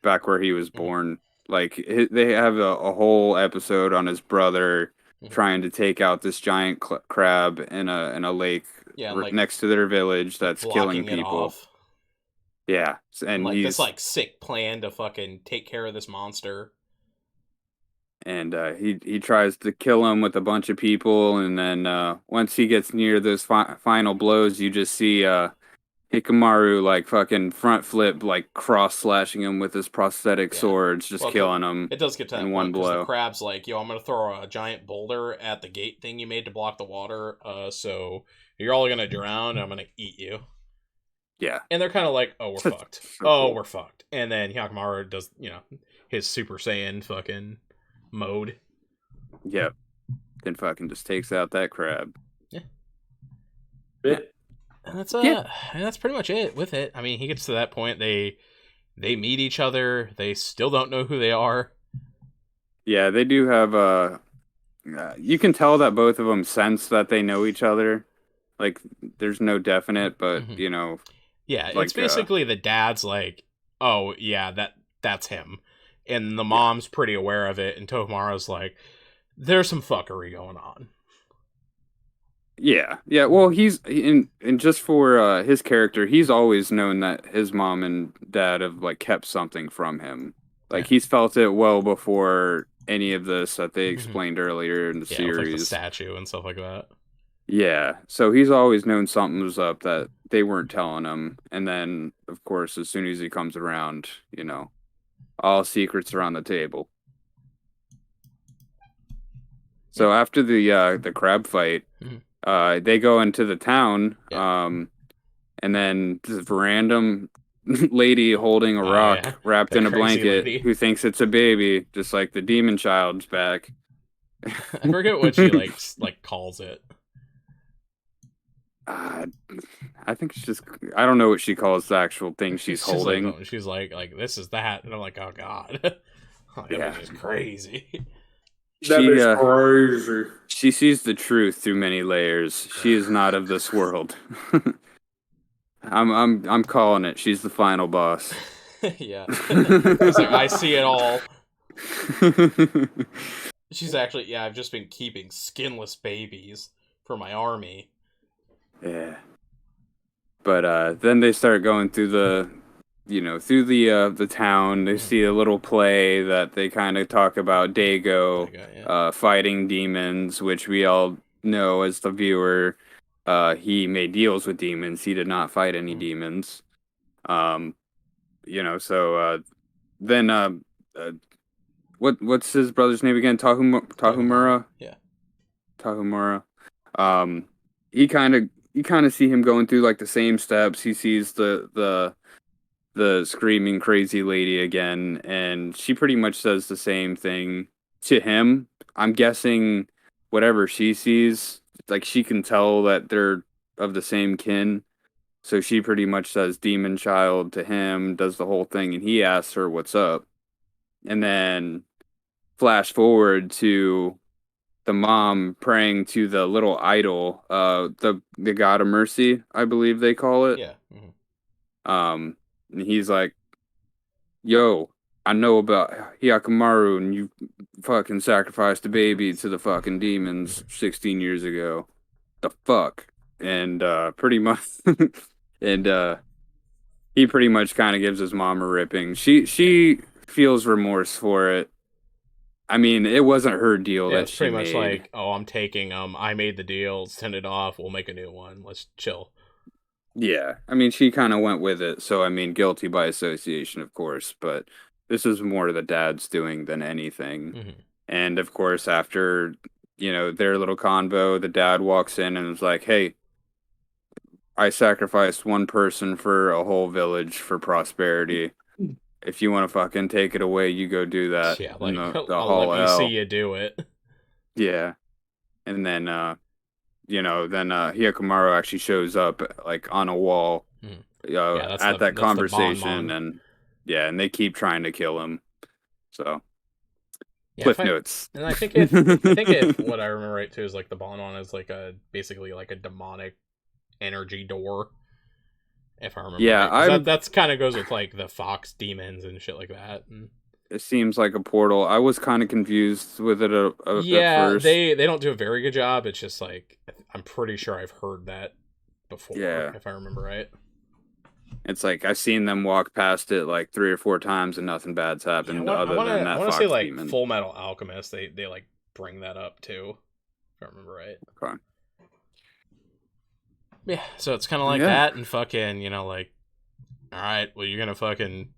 back where he was born. Like, they have a whole episode on his brother trying to take out this giant crab in a lake next to their village that's killing people. Yeah, and like he's this like sick plan to fucking take care of this monster. And he tries to kill him with a bunch of people, and then once he gets near those final blows, you just see Hyakkimaru like fucking front flip, like cross slashing him with his prosthetic swords, just killing him. It does get to that in one blow. The crab's like, yo, I'm gonna throw a giant boulder at the gate thing you made to block the water. So you're all gonna drown, and I'm gonna eat you. Yeah. And they're kind of like, oh, we're fucked. Cool. We're fucked. And then Hyakkimaru does, his Super Saiyan fucking mode. Yep. Then fucking just takes out that crab. Yeah. And that's pretty much it with it. I mean, he gets to that point. They meet each other. They still don't know who they are. Yeah, they do have you can tell that both of them sense that they know each other. Like, there's no definite, but yeah, like, it's basically the dad's like, oh yeah, that's him, and the mom's pretty aware of it, and Tokumaru's like, there's some fuckery going on. Yeah. Well, he's and just for his character, he's always known that his mom and dad have like kept something from him. Like he's felt it well before any of this that they explained earlier in the series, with, like, the statue and stuff like that. Yeah, so he's always known something was up that they weren't telling him, and then of course, as soon as he comes around, all secrets are on the table. So after the crab fight. They go into the town, and then just random lady holding a rock yeah. wrapped The in a crazy blanket lady. who thinks it's a baby, just like the demon child's back. I forget what she like calls it. Uh, I think it's just, I don't know what she calls the actual thing she's She's just like holding. she's like this is that, and I'm like, oh god, oh, that Yeah. bitch is crazy. That She bitch crazy. she sees the truth through many layers. She is not of this world. I'm calling it. She's the final boss. Yeah, it's like I see it all. She's actually, yeah, I've just been keeping skinless babies for my army. Yeah. But then they start going through the town. They see a little play that they kind of talk about Dago, Yeah. fighting demons, which we all know as the viewer. He made deals with demons. He did not fight any demons. Um, so then what's his brother's name again? Tahumura. Yeah. Tahumura. Um, you kind of see him going through like the same steps. He sees the screaming crazy lady again, and she pretty much says the same thing to him. I'm guessing whatever she sees, like she can tell that they're of the same kin. So she pretty much says demon child to him, does the whole thing, and he asks her what's up. And then flash forward to the mom praying to the little idol, the god of mercy, I believe they call it. Yeah. And he's like, "Yo, I know about Hyakamaru, and you fucking sacrificed a baby to the fucking demons 16 years ago. The fuck?" And pretty much, and he pretty much kind of gives his mom a ripping. She feels remorse for it. I mean, it wasn't her deal Yeah, that it's she pretty much made. like, oh, I'm taking I made the deal, send it off, we'll make a new one. Let's chill. Yeah, I mean, she kind of went with it. So, I mean, guilty by association, of course, but this is more the dad's doing than anything. Mm-hmm. And of course, after, their little convo, the dad walks in and is like, "Hey, I sacrificed one person for a whole village for prosperity. If you want to fucking take it away, you go do that Yeah, in like the I'll let hall me see L." you do it. Yeah. And then, Hyakamaru actually shows up like on a wall Yeah, at that that's the Bon conversation, Mon. and they keep trying to kill him. So, Yeah, cliff notes. and I think if what I remember right too is like the Bon Mon is like basically like a demonic energy door. If I remember Yeah, right, 'cause that's kind of goes with like the fox demons and shit like that. And it seems like a portal. I was kind of confused with it at yeah, first. they don't do a very good job. It's just like I'm pretty sure I've heard that before. Yeah. If I remember right. It's like I've seen them walk past it like 3 or 4 times and nothing bad's happened Yeah, other than I that want to fox say like demon. Full Metal Alchemist. They like bring that up too. If I remember right. Okay. Yeah, so it's kind of like that, and fucking, like, all right, well, you're gonna fucking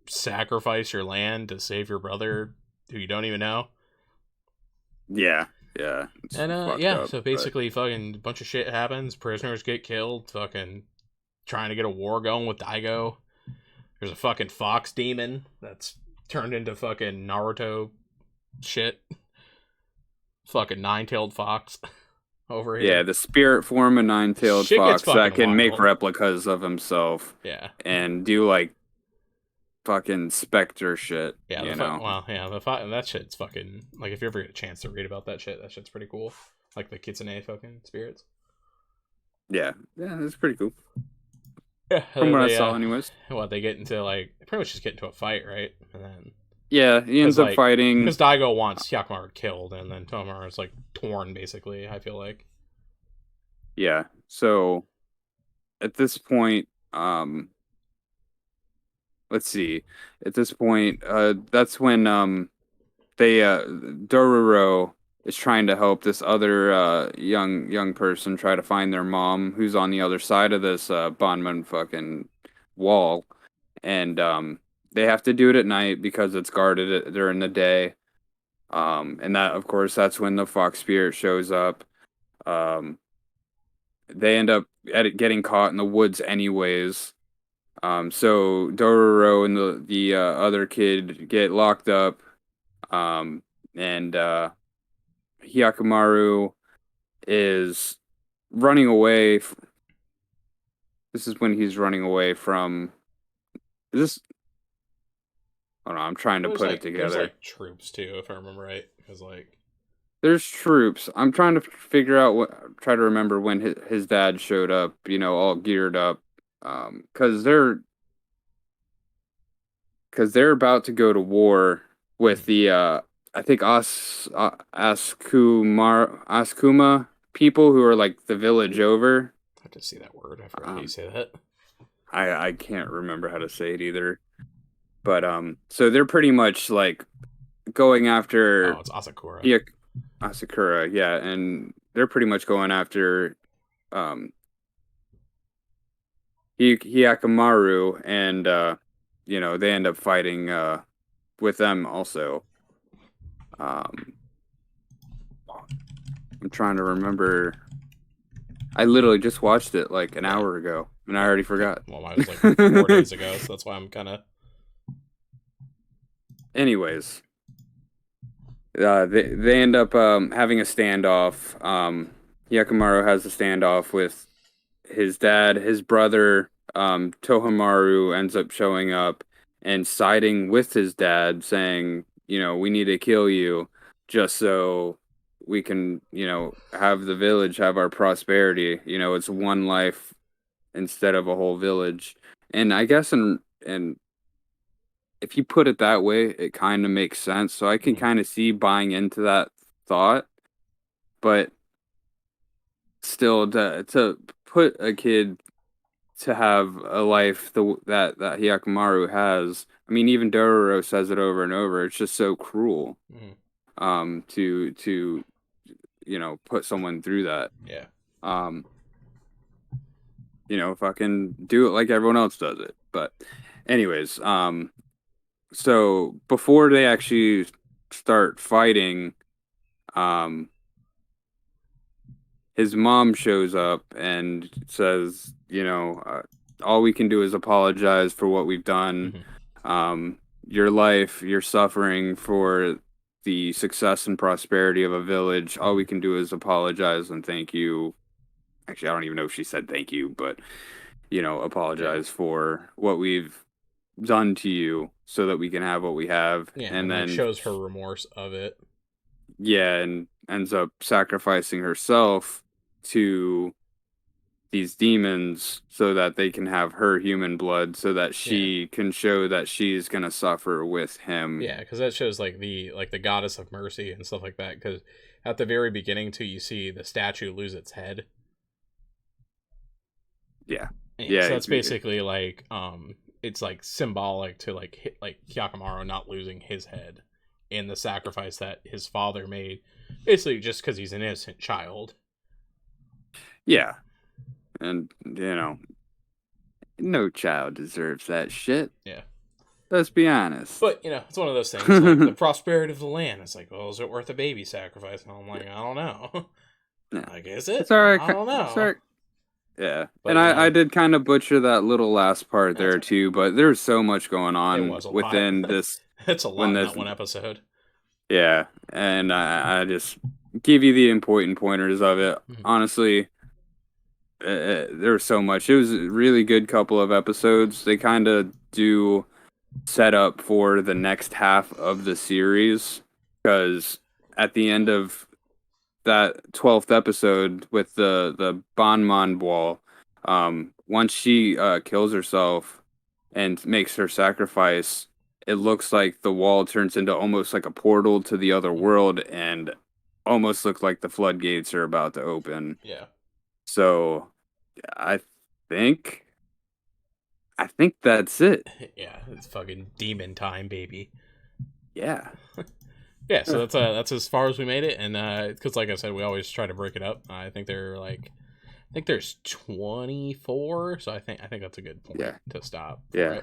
sacrifice your land to save your brother who you don't even know. Yeah. And yeah, so basically, fucking, a bunch of shit happens. Prisoners get killed. Fucking trying to get a war going with Daigo. There's a fucking fox demon that's turned into fucking Naruto shit. Fucking nine-tailed fox over here. Yeah, the spirit form of nine-tailed fox that can make wild. replicas of himself. Yeah. And do like fucking specter shit. Yeah, that shit's fucking, like, if you ever get a chance to read about that shit's pretty cool. Like the Kitsune fucking spirits. Yeah, that's pretty cool. Yeah, from what I saw, anyways. They get into like pretty much just get into a fight, right? And then he ends up fighting because Daigo wants Hyakamaru killed, and then Tomaru's like torn, basically. I feel like. Yeah. So at this point, let's see. At this point, that's when Dororo is trying to help this other young person try to find their mom, who's on the other side of this Bonman fucking wall, and they have to do it at night because it's guarded during the day. And that, of course, that's when the fox spirit shows up. They end up getting caught in the woods anyways. So Dororo and the other kid get locked up, and Hyakkimaru is running away. This is when he's running away from. Is this? Hold on, I'm trying to put it together. There's like troops too, if I remember right. Because like there's troops. I'm trying to figure out try to remember when his dad showed up. All geared up, because they're about to go to war with the I think Askuma people who are like the village over. I have to see that word. I forgot how you say that. I can't remember how to say it either. But so they're pretty much like going after. Oh, it's Asakura. Yeah, Asakura. Yeah, and they're pretty much going after Hyakkimaru, and they end up fighting with them also. I'm trying to remember. I literally just watched it like an hour ago, and I already forgot. Well, mine was like 4 days ago, so that's why I'm kind of. Anyways, they end up having a standoff. Hyakkimaru has a standoff with his dad. His brother, Tohamaru, ends up showing up and siding with his dad, saying, we need to kill you just so we can, have the village have our prosperity. It's one life instead of a whole village. And I guess and if you put it that way, it kind of makes sense. So I can kind of see buying into that thought, but still, to put a kid to have a life that Hyakkimaru has. I mean, even Dororo says it over and over. It's just so cruel. To put someone through that. Yeah. Fucking do it like everyone else does it. But anyways, so before they actually start fighting, his mom shows up and says, all we can do is apologize for what we've done. Your life, your suffering for the success and prosperity of a village. All we can do is apologize and thank you. Actually, I don't even know if she said thank you, but, apologize for what we've done to you so that we can have what we have. Yeah, and then shows her remorse of it. Yeah, and ends up sacrificing herself to these demons so that they can have her human blood, so that she can show that she's gonna suffer with him. Yeah, because that shows like the goddess of mercy and stuff like that. Because at the very beginning too, you see the statue lose its head. Yeah, so that's basically like it's like symbolic to like Hyakkimaru not losing his head in the sacrifice that his father made, basically just because he's an innocent child. Yeah, and no child deserves that shit. Yeah, let's be honest. But it's one of those things. Like the prosperity of the land. It's like, well, is it worth a baby sacrifice? And I'm like, I don't know. No. Like, is it? It's all right. I don't know. Yeah, but, and I did kind of butcher that little last part there too, but there's so much going on within this. It's a lot in that one episode. Yeah, and I just give you the important pointers of it. Honestly, there's so much. It was a really good couple of episodes. They kind of do set up for the next half of the series, because at the end of that 12th episode with the Banman wall, once she kills herself and makes her sacrifice, it looks like the wall turns into almost like a portal to the other world, and almost looks like the floodgates are about to open. Yeah. So I think that's it. Yeah, it's fucking demon time, baby. Yeah. Yeah, so that's as far as we made it, and because like I said, we always try to break it up. I think there's 24, so I think that's a good point to stop. Yeah. Right?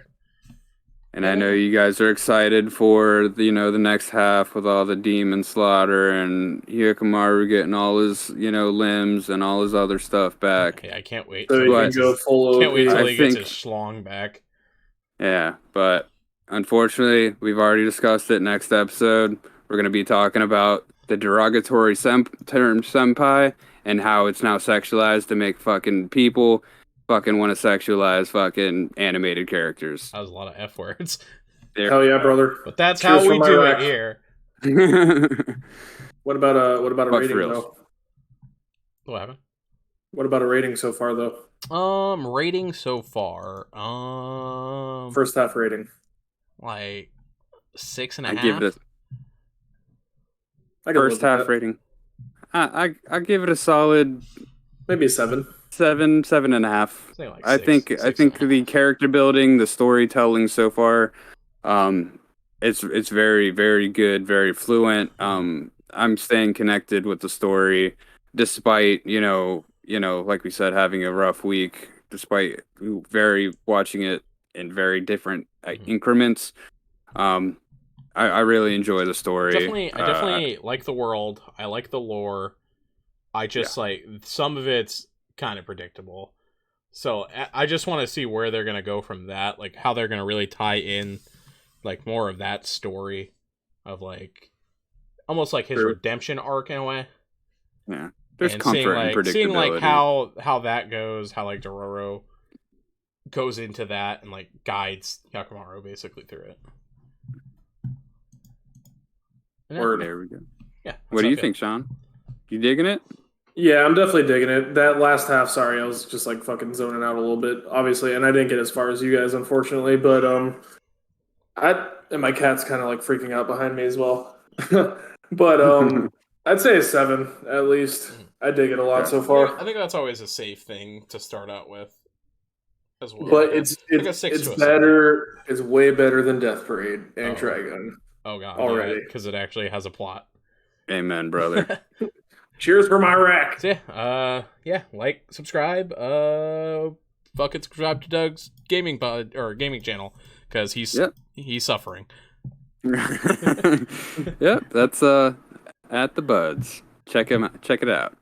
And I know you guys are excited for the next half with all the demon slaughter and Hyakkimaru getting all his limbs and all his other stuff back. Yeah, I can't wait. So he can go full. Can't wait till he gets his schlong back. Yeah, but unfortunately, we've already discussed it. Next episode, we're going to be talking about the derogatory term senpai and how it's now sexualized to make fucking people fucking want to sexualize fucking animated characters. That was a lot of F words. Hell yeah, brother. But that's Cheers how we from do Iraq. it here. What about a But rating frills. though? What happened? What about a rating so far though? Rating so far. First half rating. Like 6.5. I give it I a can first live with half that. rating. I give it a solid Maybe a 7. 7.5. Something like I think the character building, the storytelling so far, it's very, very good, very fluent. I'm staying connected with the story, despite like we said, having a rough week. Despite watching it in very different increments. I really enjoy the story. I definitely like the world. I like the lore. I just like some of it's kind of predictable. So I just want to see where they're gonna go from that, like how they're gonna really tie in, like more of that story, of like almost like his redemption arc in a way. Yeah, there's and comfort and predictability. Seeing like how that goes, how like Dororo goes into that and like guides Hyakkimaru basically through it. Word. There we go. Yeah. What do you think, Sean? You digging it? Yeah, I'm definitely digging it. That last half, sorry, I was just like fucking zoning out a little bit, obviously, and I didn't get as far as you guys, unfortunately. But and my cat's kind of like freaking out behind me as well. But I'd say a 7 at least. I dig it a lot so far. I think that's always a safe thing to start out with, as well. But like it's better. 7. It's way better than Death Parade and Trigun. Oh god, already, because it actually has a plot. Amen, brother. Cheers from Iraq. So yeah, like, subscribe, fucking subscribe to Doug's gaming pod or gaming channel because he's suffering. Yep, that's at the Buds. Check it out.